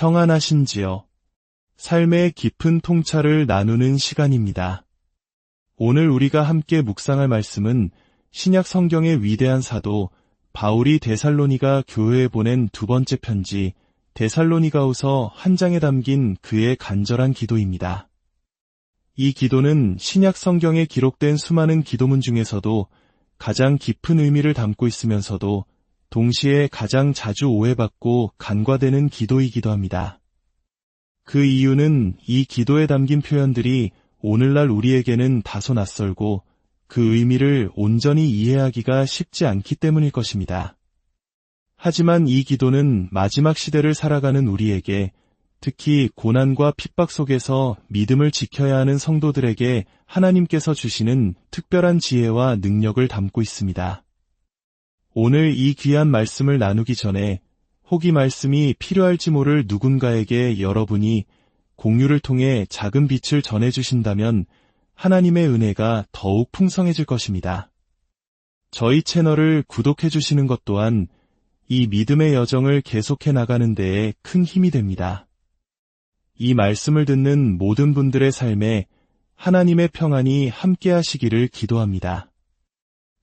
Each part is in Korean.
평안하신지요? 삶의 깊은 통찰을 나누는 시간입니다. 오늘 우리가 함께 묵상할 말씀은 신약 성경의 위대한 사도 바울이 데살로니가 교회에 보낸 두 번째 편지 데살로니가후서 한 장에 담긴 그의 간절한 기도입니다. 이 기도는 신약 성경에 기록된 수많은 기도문 중에서도 가장 깊은 의미를 담고 있으면서도 동시에 가장 자주 오해받고 간과되는 기도이기도 합니다. 그 이유는 이 기도에 담긴 표현들이 오늘날 우리에게는 다소 낯설고 그 의미를 온전히 이해하기가 쉽지 않기 때문일 것입니다. 하지만 이 기도는 마지막 시대를 살아가는 우리에게, 특히 고난과 핍박 속에서 믿음을 지켜야 하는 성도들에게 하나님께서 주시는 특별한 지혜와 능력을 담고 있습니다. 오늘 이 귀한 말씀을 나누기 전에 혹 이 말씀이 필요할지 모를 누군가에게 여러분이 공유를 통해 작은 빛을 전해주신다면 하나님의 은혜가 더욱 풍성해질 것입니다. 저희 채널을 구독해주시는 것 또한 이 믿음의 여정을 계속해 나가는 데에 큰 힘이 됩니다. 이 말씀을 듣는 모든 분들의 삶에 하나님의 평안이 함께 하시기를 기도합니다.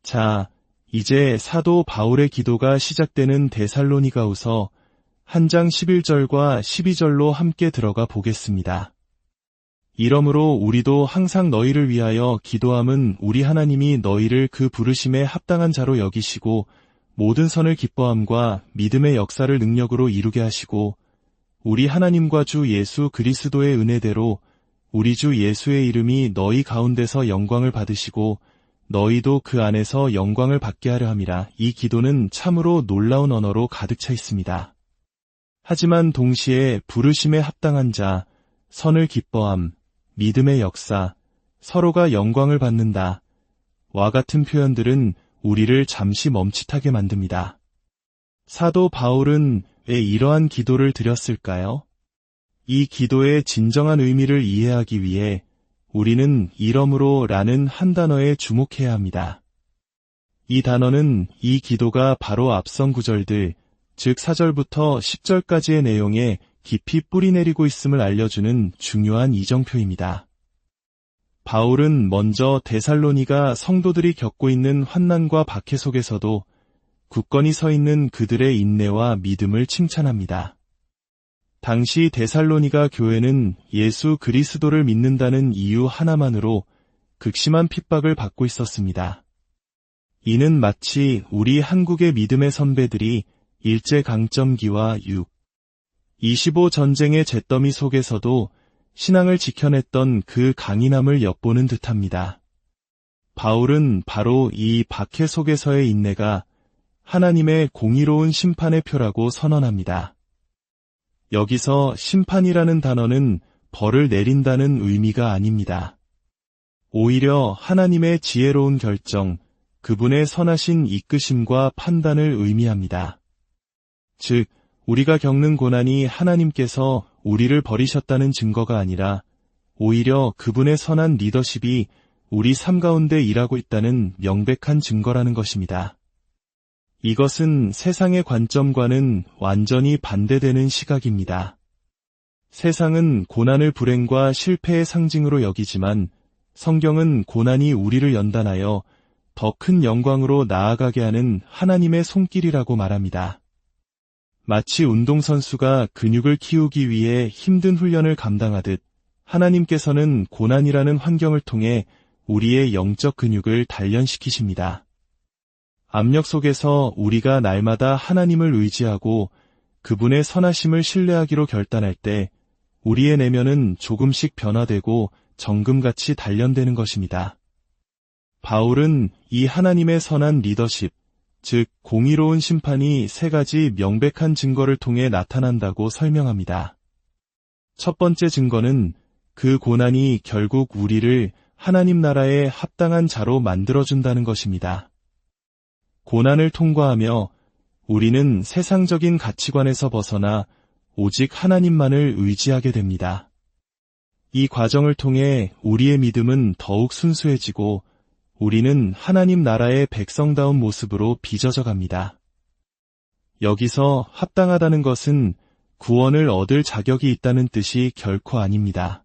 자, 이제 사도 바울의 기도가 시작되는 데살로니가후서 한 장 11절과 12절로 함께 들어가 보겠습니다. 이러므로 우리도 항상 너희를 위하여 기도함은 우리 하나님이 너희를 그 부르심에 합당한 자로 여기시고 모든 선을 기뻐함과 믿음의 역사를 능력으로 이루게 하시고 우리 하나님과 주 예수 그리스도의 은혜대로 우리 주 예수의 이름이 너희 가운데서 영광을 받으시고 너희도 그 안에서 영광을 받게 하려 함이라. 이 기도는 참으로 놀라운 언어로 가득 차 있습니다. 하지만 동시에 부르심에 합당한 자, 선을 기뻐함, 믿음의 역사, 서로가 영광을 받는다 와 같은 표현들은 우리를 잠시 멈칫하게 만듭니다. 사도 바울은 왜 이러한 기도를 드렸을까요? 이 기도의 진정한 의미를 이해하기 위해 우리는 이러므로 라는 한 단어에 주목해야 합니다. 이 단어는 이 기도가 바로 앞선 구절들, 즉 4절부터 10절까지의 내용에 깊이 뿌리내리고 있음을 알려주는 중요한 이정표입니다. 바울은 먼저 데살로니가 성도들이 겪고 있는 환난과 박해 속에서도 굳건히 서 있는 그들의 인내와 믿음을 칭찬합니다. 당시 데살로니가 교회는 예수 그리스도를 믿는다는 이유 하나만으로 극심한 핍박을 받고 있었습니다. 이는 마치 우리 한국의 믿음의 선배들이 일제강점기와 6.25 전쟁의 잿더미 속에서도 신앙을 지켜냈던 그 강인함을 엿보는 듯합니다. 바울은 바로 이 박해 속에서의 인내가 하나님의 공의로운 심판의 표라고 선언합니다. 여기서 심판이라는 단어는 벌을 내린다는 의미가 아닙니다. 오히려 하나님의 지혜로운 결정, 그분의 선하신 이끄심과 판단을 의미합니다. 즉, 우리가 겪는 고난이 하나님께서 우리를 버리셨다는 증거가 아니라 오히려 그분의 선한 리더십이 우리 삶 가운데 일하고 있다는 명백한 증거라는 것입니다. 이것은 세상의 관점과는 완전히 반대되는 시각입니다. 세상은 고난을 불행과 실패의 상징으로 여기지만 성경은 고난이 우리를 연단하여 더 큰 영광으로 나아가게 하는 하나님의 손길이라고 말합니다. 마치 운동선수가 근육을 키우기 위해 힘든 훈련을 감당하듯 하나님께서는 고난이라는 환경을 통해 우리의 영적 근육을 단련시키십니다. 압력 속에서 우리가 날마다 하나님을 의지하고 그분의 선하심을 신뢰하기로 결단할 때 우리의 내면은 조금씩 변화되고 정금같이 단련되는 것입니다. 바울은 이 하나님의 선한 리더십, 즉 공의로운 심판이 세 가지 명백한 증거를 통해 나타난다고 설명합니다. 첫 번째 증거는 그 고난이 결국 우리를 하나님 나라에 합당한 자로 만들어준다는 것입니다. 고난을 통과하며 우리는 세상적인 가치관에서 벗어나 오직 하나님만을 의지하게 됩니다. 이 과정을 통해 우리의 믿음은 더욱 순수해지고 우리는 하나님 나라의 백성다운 모습으로 빚어져 갑니다. 여기서 합당하다는 것은 구원을 얻을 자격이 있다는 뜻이 결코 아닙니다.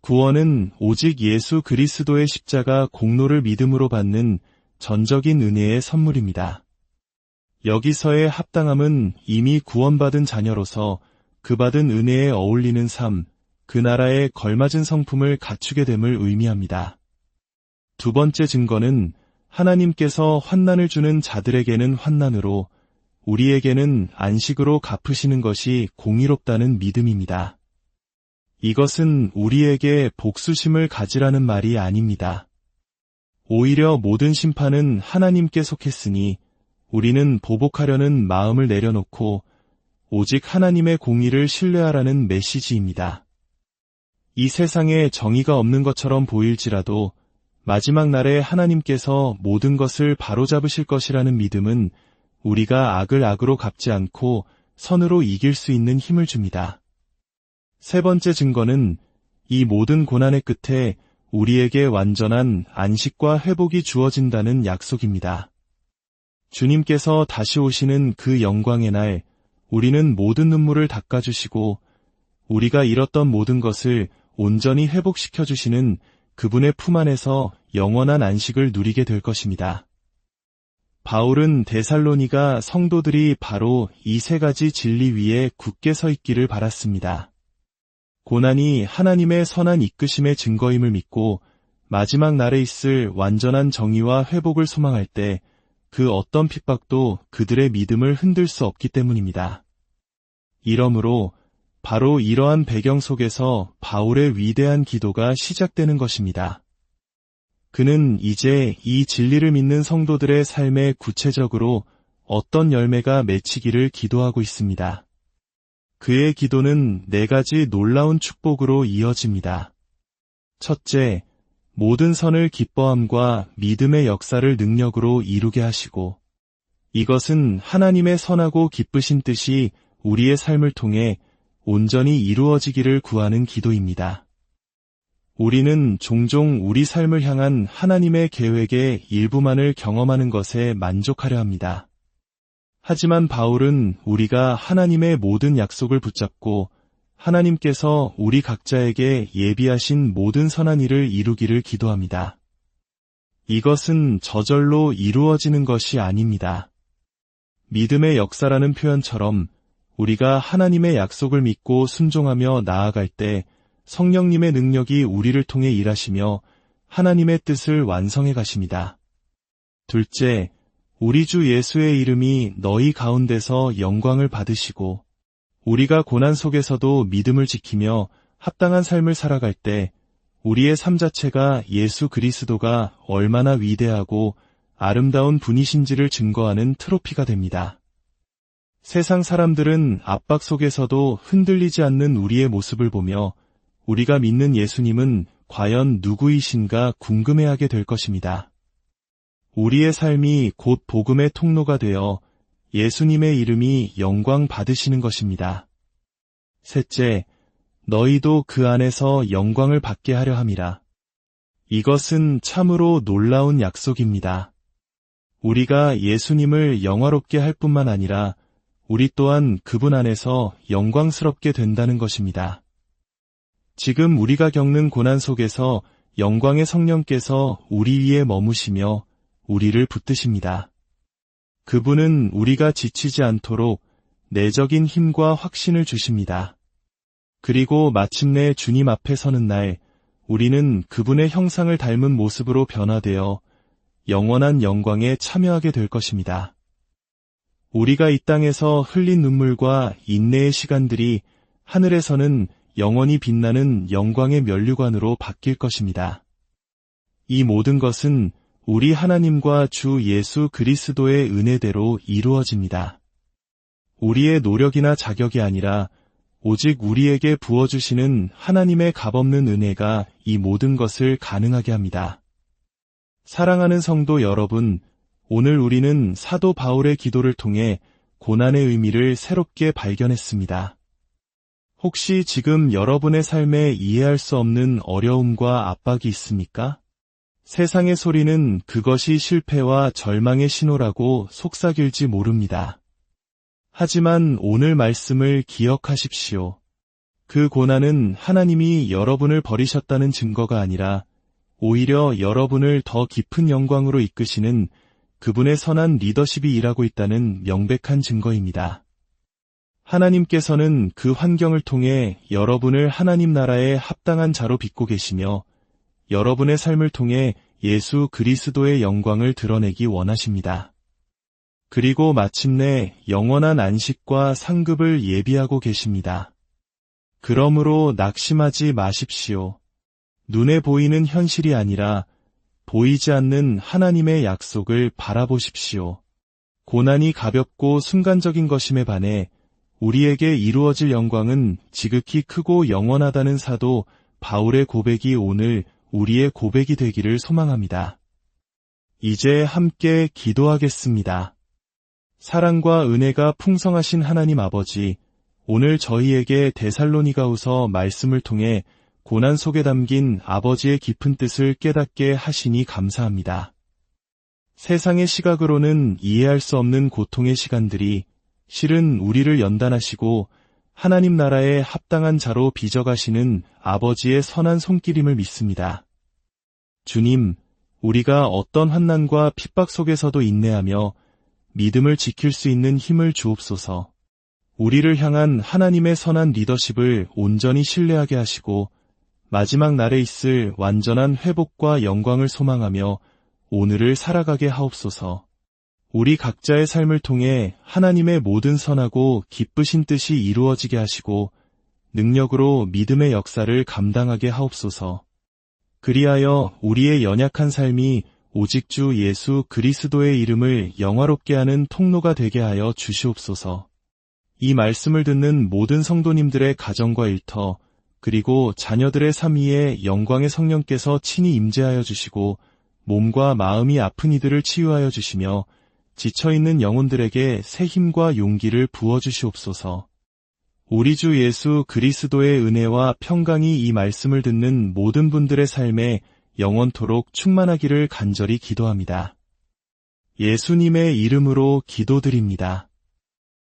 구원은 오직 예수 그리스도의 십자가 공로를 믿음으로 받는 전적인 은혜의 선물입니다. 여기서의 합당함은 이미 구원받은 자녀로서 그 받은 은혜에 어울리는 삶, 그 나라에 걸맞은 성품을 갖추게 됨을 의미합니다. 두 번째 증거는 하나님께서 환난을 주는 자들에게는 환난으로, 우리에게는 안식으로 갚으시는 것이 공의롭다는 믿음입니다. 이것은 우리에게 복수심을 가지라는 말이 아닙니다. 오히려 모든 심판은 하나님께 속했으니 우리는 보복하려는 마음을 내려놓고 오직 하나님의 공의를 신뢰하라는 메시지입니다. 이 세상에 정의가 없는 것처럼 보일지라도 마지막 날에 하나님께서 모든 것을 바로잡으실 것이라는 믿음은 우리가 악을 악으로 갚지 않고 선으로 이길 수 있는 힘을 줍니다. 세 번째 증거는 이 모든 고난의 끝에 우리에게 완전한 안식과 회복이 주어진다는 약속입니다. 주님께서 다시 오시는 그 영광의 날, 우리는 모든 눈물을 닦아주시고 우리가 잃었던 모든 것을 온전히 회복시켜주시는 그분의 품 안에서 영원한 안식을 누리게 될 것입니다. 바울은 데살로니가 성도들이 바로 이 세 가지 진리 위에 굳게 서 있기를 바랐습니다. 고난이 하나님의 선한 이끄심의 증거임을 믿고 마지막 날에 있을 완전한 정의와 회복을 소망할 때 그 어떤 핍박도 그들의 믿음을 흔들 수 없기 때문입니다. 이러므로 바로 이러한 배경 속에서 바울의 위대한 기도가 시작되는 것입니다. 그는 이제 이 진리를 믿는 성도들의 삶에 구체적으로 어떤 열매가 맺히기를 기도하고 있습니다. 그의 기도는 네 가지 놀라운 축복으로 이어집니다. 첫째, 모든 선을 기뻐함과 믿음의 역사를 능력으로 이루게 하시고, 이것은 하나님의 선하고 기쁘신 뜻이 우리의 삶을 통해 온전히 이루어지기를 구하는 기도입니다. 우리는 종종 우리 삶을 향한 하나님의 계획의 일부만을 경험하는 것에 만족하려 합니다. 하지만 바울은 우리가 하나님의 모든 약속을 붙잡고 하나님께서 우리 각자에게 예비하신 모든 선한 일을 이루기를 기도합니다. 이것은 저절로 이루어지는 것이 아닙니다. 믿음의 역사라는 표현처럼 우리가 하나님의 약속을 믿고 순종하며 나아갈 때 성령님의 능력이 우리를 통해 일하시며 하나님의 뜻을 완성해 가십니다. 둘째, 우리 주 예수의 이름이 너희 가운데서 영광을 받으시고 우리가 고난 속에서도 믿음을 지키며 합당한 삶을 살아갈 때 우리의 삶 자체가 예수 그리스도가 얼마나 위대하고 아름다운 분이신지를 증거하는 트로피가 됩니다. 세상 사람들은 압박 속에서도 흔들리지 않는 우리의 모습을 보며 우리가 믿는 예수님은 과연 누구이신가 궁금해하게 될 것입니다. 우리의 삶이 곧 복음의 통로가 되어 예수님의 이름이 영광 받으시는 것입니다. 셋째, 너희도 그 안에서 영광을 받게 하려 함이라. 이것은 참으로 놀라운 약속입니다. 우리가 예수님을 영화롭게 할 뿐만 아니라 우리 또한 그분 안에서 영광스럽게 된다는 것입니다. 지금 우리가 겪는 고난 속에서 영광의 성령께서 우리 위에 머무시며 우리를 붙드십니다. 그분은 우리가 지치지 않도록 내적인 힘과 확신을 주십니다. 그리고 마침내 주님 앞에 서는 날, 우리는 그분의 형상을 닮은 모습으로 변화되어 영원한 영광에 참여하게 될 것입니다. 우리가 이 땅에서 흘린 눈물과 인내의 시간들이 하늘에서는 영원히 빛나는 영광의 면류관으로 바뀔 것입니다. 이 모든 것은 우리 하나님과 주 예수 그리스도의 은혜대로 이루어집니다. 우리의 노력이나 자격이 아니라 오직 우리에게 부어주시는 하나님의 값없는 은혜가 이 모든 것을 가능하게 합니다. 사랑하는 성도 여러분, 오늘 우리는 사도 바울의 기도를 통해 고난의 의미를 새롭게 발견했습니다. 혹시 지금 여러분의 삶에 이해할 수 없는 어려움과 압박이 있습니까? 세상의 소리는 그것이 실패와 절망의 신호라고 속삭일지 모릅니다. 하지만 오늘 말씀을 기억하십시오. 그 고난은 하나님이 여러분을 버리셨다는 증거가 아니라 오히려 여러분을 더 깊은 영광으로 이끄시는 그분의 선한 리더십이 일하고 있다는 명백한 증거입니다. 하나님께서는 그 환경을 통해 여러분을 하나님 나라에 합당한 자로 빚고 계시며 여러분의 삶을 통해 예수 그리스도의 영광을 드러내기 원하십니다. 그리고 마침내 영원한 안식과 상급을 예비하고 계십니다. 그러므로 낙심하지 마십시오. 눈에 보이는 현실이 아니라 보이지 않는 하나님의 약속을 바라보십시오. 고난이 가볍고 순간적인 것임에 반해 우리에게 이루어질 영광은 지극히 크고 영원하다는 사도 바울의 고백이 오늘 우리의 고백이 되기를 소망합니다. 이제 함께 기도하겠습니다. 사랑과 은혜가 풍성하신 하나님 아버지, 오늘 저희에게 데살로니가후서 말씀을 통해 고난 속에 담긴 아버지의 깊은 뜻을 깨닫게 하시니 감사합니다. 세상의 시각으로는 이해할 수 없는 고통의 시간들이 실은 우리를 연단하시고 하나님 나라에 합당한 자로 빚어가시는 아버지의 선한 손길임을 믿습니다. 주님, 우리가 어떤 환난과 핍박 속에서도 인내하며 믿음을 지킬 수 있는 힘을 주옵소서. 우리를 향한 하나님의 선한 리더십을 온전히 신뢰하게 하시고 마지막 날에 있을 완전한 회복과 영광을 소망하며 오늘을 살아가게 하옵소서. 우리 각자의 삶을 통해 하나님의 모든 선하고 기쁘신 뜻이 이루어지게 하시고 능력으로 믿음의 역사를 감당하게 하옵소서. 그리하여 우리의 연약한 삶이 오직 주 예수 그리스도의 이름을 영화롭게 하는 통로가 되게 하여 주시옵소서. 이 말씀을 듣는 모든 성도님들의 가정과 일터, 그리고 자녀들의 삶 위에 영광의 성령께서 친히 임재하여 주시고 몸과 마음이 아픈 이들을 치유하여 주시며 지쳐있는 영혼들에게 새 힘과 용기를 부어주시옵소서. 우리 주 예수 그리스도의 은혜와 평강이 이 말씀을 듣는 모든 분들의 삶에 영원토록 충만하기를 간절히 기도합니다. 예수님의 이름으로 기도드립니다.